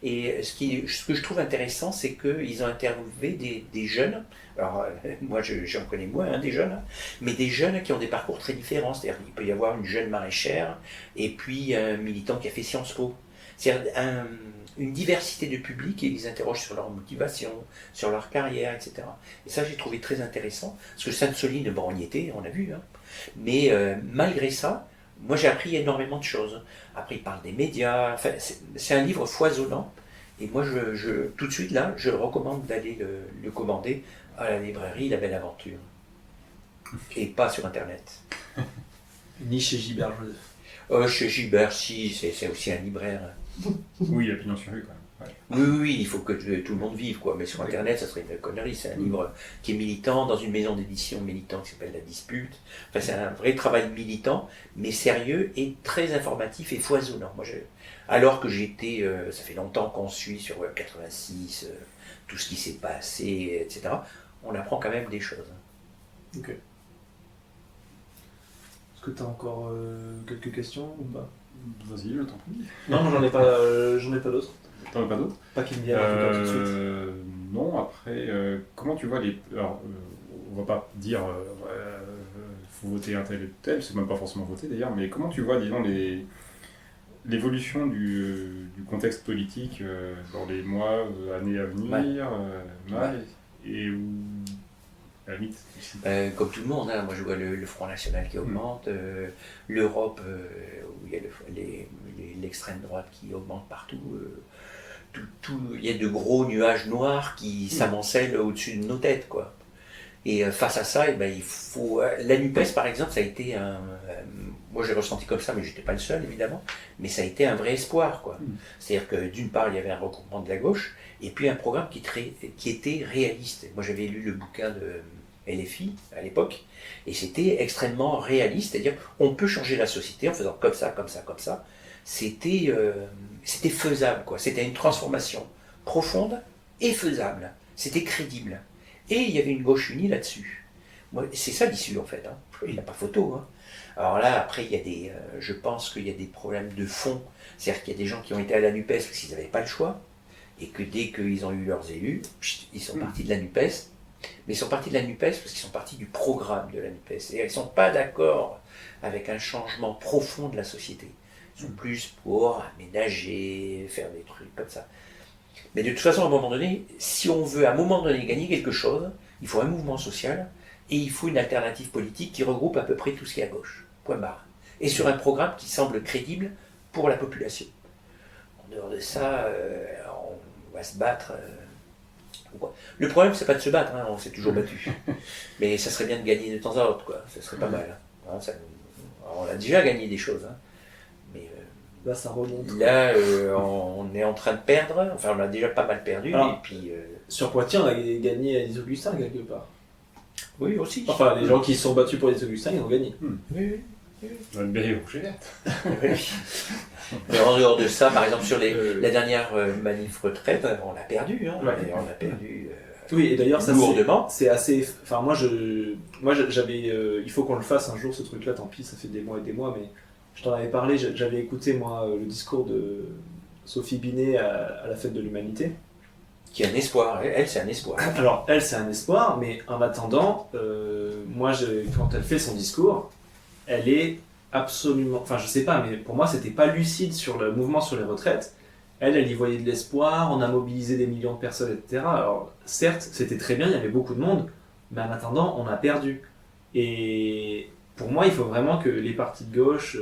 C: Et ce que je trouve intéressant, c'est qu'ils ont interviewé des jeunes, alors moi j'en connais moins des jeunes, mais des jeunes qui ont des parcours très différents. C'est-à-dire qu'il peut y avoir une jeune maraîchère et puis un militant qui a fait Sciences Po. C'est-à-dire une diversité de publics et ils interrogent sur leur motivation, sur leur carrière, etc. Et ça j'ai trouvé très intéressant, parce que Sainte-Soline, on y était, on a vu, mais malgré ça, moi j'ai appris énormément de choses. Après il parle des médias, enfin, c'est un livre foisonnant, et moi tout de suite là, je recommande d'aller le commander à la librairie La Belle Aventure, et pas sur internet.
A: Ni chez Gilbert Joseph.
C: Chez Gilbert, si, c'est aussi un libraire.
B: Oui, il y a pignon sur rue quand même.
C: Ouais. Oui, il faut que tout le monde vive, quoi. Mais sur internet, ça serait une connerie. C'est un livre qui est militant dans une maison d'édition militante qui s'appelle La Dispute. Enfin, c'est un vrai travail militant, mais sérieux et très informatif et foisonnant. Alors que j'étais, ça fait longtemps qu'on suit sur Web 86, tout ce qui s'est passé, etc., on apprend quand même des choses.
A: Ok. Est-ce que tu as encore quelques questions ou pas?
B: Vas-y, je t'en prie.
A: Non, j'en ai pas d'autres.
B: T'en as pas d'autres?
A: Pas qui me viennent en tout cas tout de suite.
B: Non, après, comment tu vois les... Alors, on va pas dire faut voter un tel et tel, c'est même pas forcément voter d'ailleurs, mais comment tu vois, disons, l'évolution du contexte politique dans les mois, années à venir, et où, à la limite, ici.
C: Comme tout le monde, hein, moi je vois le Front National qui augmente, l'Europe où il y a l'extrême droite qui augmente partout. Il y a de gros nuages noirs qui s'amoncellent au-dessus de nos têtes, quoi. Et face à ça, il faut. La NUPES, par exemple, ça a été un. Moi, j'ai ressenti comme ça, mais je n'étais pas le seul, évidemment. Mais ça a été un vrai espoir, quoi. C'est-à-dire que d'une part, il y avait un regroupement de la gauche, et puis un programme qui était réaliste. Moi, j'avais lu le bouquin de LFI à l'époque, et c'était extrêmement réaliste. C'est-à-dire, on peut changer la société en faisant comme ça, comme ça, comme ça. C'était faisable, quoi. C'était une transformation profonde et faisable. C'était crédible. Et il y avait une gauche unie là-dessus. C'est ça l'issue, en fait. Hein. Il n'y a pas photo. Hein. Alors là, après, je pense qu'il y a des problèmes de fond. C'est-à-dire qu'il y a des gens qui ont été à la NUPES parce qu'ils n'avaient pas le choix, et que dès qu'ils ont eu leurs élus, ils sont partis de la NUPES. Mais ils sont partis de la NUPES parce qu'ils sont partis du programme de la NUPES. Et ils ne sont pas d'accord avec un changement profond de la société. Ils sont plus pour aménager, faire des trucs comme ça. Mais de toute façon, à un moment donné, si on veut à un moment donné gagner quelque chose, il faut un mouvement social et il faut une alternative politique qui regroupe à peu près tout ce qui est à gauche. Point barre. Et sur un programme qui semble crédible pour la population. En dehors de ça, on va se battre. Le problème, c'est pas de se battre, hein, on s'est toujours battu. Mais ça serait bien de gagner de temps à autre, quoi. Ça serait pas mal. Hein, on a déjà gagné des choses. Hein. Mais
A: là, ça remonte.
C: Là, on est en train de perdre. Enfin, on a déjà pas mal perdu.
A: Alors,
C: et puis,
A: sur Poitiers, on a gagné à les Augustins quelque part.
C: Oui, aussi.
A: Enfin, les gens qui se sont battus pour les Augustins, ils ont gagné.
C: Oui.
B: On a une belle rouge et verte.
C: Mais en dehors de ça, par exemple, sur la dernière manif retraite, on a perdu. Hein, on a perdu.
A: Oui, et d'ailleurs, ça
C: lourdement.
A: C'est assez. Enfin, moi, j'avais. Il faut qu'on le fasse un jour, ce truc-là. Tant pis, ça fait des mois et des mois, mais je t'en avais parlé. J'avais écouté moi le discours de Sophie Binet à la fête de l'humanité.
C: Qui est un espoir. Elle, c'est un espoir.
A: Alors, elle, c'est un espoir, mais en attendant, moi, quand elle fait son discours, elle est absolument. Enfin, je sais pas, mais pour moi, c'était pas lucide sur le mouvement sur les retraites. Elle y voyait de l'espoir, on a mobilisé des millions de personnes, etc. Alors, certes, c'était très bien, il y avait beaucoup de monde, mais en attendant, on a perdu. Et pour moi, il faut vraiment que les partis de gauche,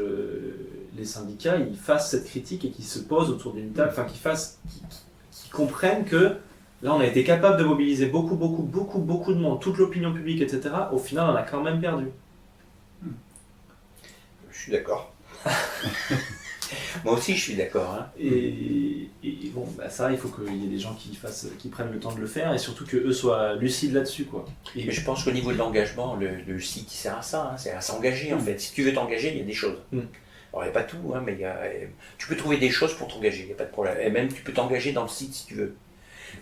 A: les syndicats, ils fassent cette critique et qu'ils se posent autour d'une table, enfin, qu'ils comprennent que là, on a été capable de mobiliser beaucoup de monde, toute l'opinion publique, etc. Au final, on a quand même perdu.
C: Je suis d'accord. Moi aussi, je suis d'accord. Hein.
A: Et bon, ça, il faut qu'il y ait des gens qui prennent le temps de le faire et surtout qu'eux soient lucides là-dessus, quoi.
C: Mais je pense qu'au niveau de l'engagement, le site il sert à ça, hein, c'est à s'engager en fait. Si tu veux t'engager, il y a des choses. Alors, il n'y a pas tout, hein, mais tu peux trouver des choses pour t'engager, il n'y a pas de problème. Et même, tu peux t'engager dans le site si tu veux.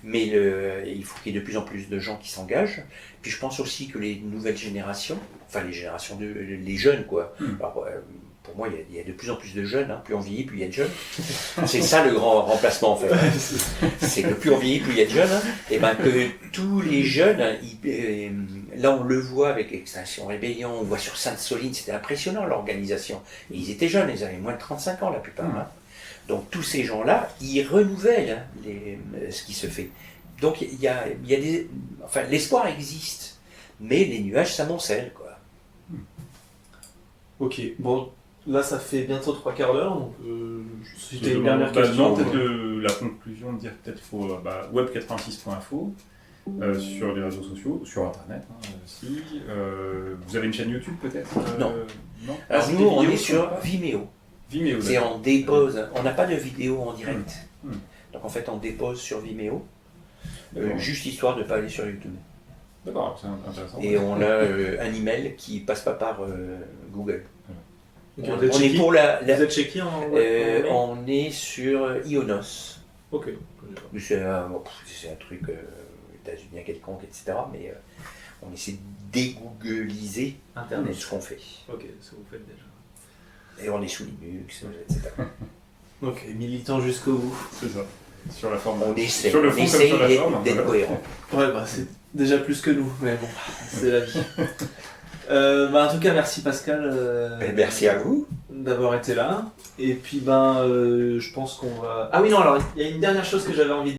C: Mais il faut qu'il y ait de plus en plus de gens qui s'engagent. Puis je pense aussi que les nouvelles générations, enfin les générations les jeunes, quoi. Alors, pour moi, il y a de plus en plus de jeunes. Hein. Plus on vieillit, plus il y a de jeunes. C'est ça le grand remplacement, en fait. C'est que plus on vieillit, plus il y a de jeunes. Hein. Et bien que tous les jeunes, là on le voit avec Extinction Rébellion, on voit sur Sainte-Soline, c'était impressionnant l'organisation. Et ils étaient jeunes, ils avaient moins de 35 ans la plupart. Hein. Donc tous ces gens-là, ils renouvellent ce qui se fait. Donc il y a des... Enfin, l'espoir existe, mais les nuages s'amoncellent, quoi.
A: Ok, bon, là ça fait bientôt 3 quarts d'heure, donc si tu as une dernière question...
B: Non, peut-être la conclusion de dire peut-être qu'il faut web86.info sur les réseaux sociaux, sur internet aussi. Vous avez une chaîne YouTube peut-être
C: Non.
B: Non.
C: Alors nous, on est sur Vimeo.
B: Vimeo,
C: c'est on dépose, on n'a pas de vidéo en direct. Donc en fait on dépose sur Vimeo, juste histoire de ne pas aller sur YouTube.
B: D'accord, c'est intéressant.
C: Et on a un email qui passe pas par Google.
A: Okay,
C: on est pour
A: Vous êtes chez qui
C: on est sur Ionos.
A: Ok. Je connais pas.
C: Mais c'est un truc états-unien quelconque, etc. Mais on essaie de dégoogliser
A: Internet.
C: ce qu'on fait.
A: Ok, ça vous faites déjà.
C: Et on est sous Linux, etc.
A: Ok, militant jusqu'au bout.
B: C'est ça. Sur la forme.
C: On essaie,
B: Sur le
C: on
B: fond comme
C: essaye
B: sur la forme.
C: d'être cohérent.
A: Ouais, bah c'est déjà plus que nous, mais bon, c'est la vie. En tout cas, merci Pascal
C: Merci à vous.
A: d'avoir été là. Et puis je pense qu'on va... Ah oui, non, alors il y a une dernière chose que j'avais envie de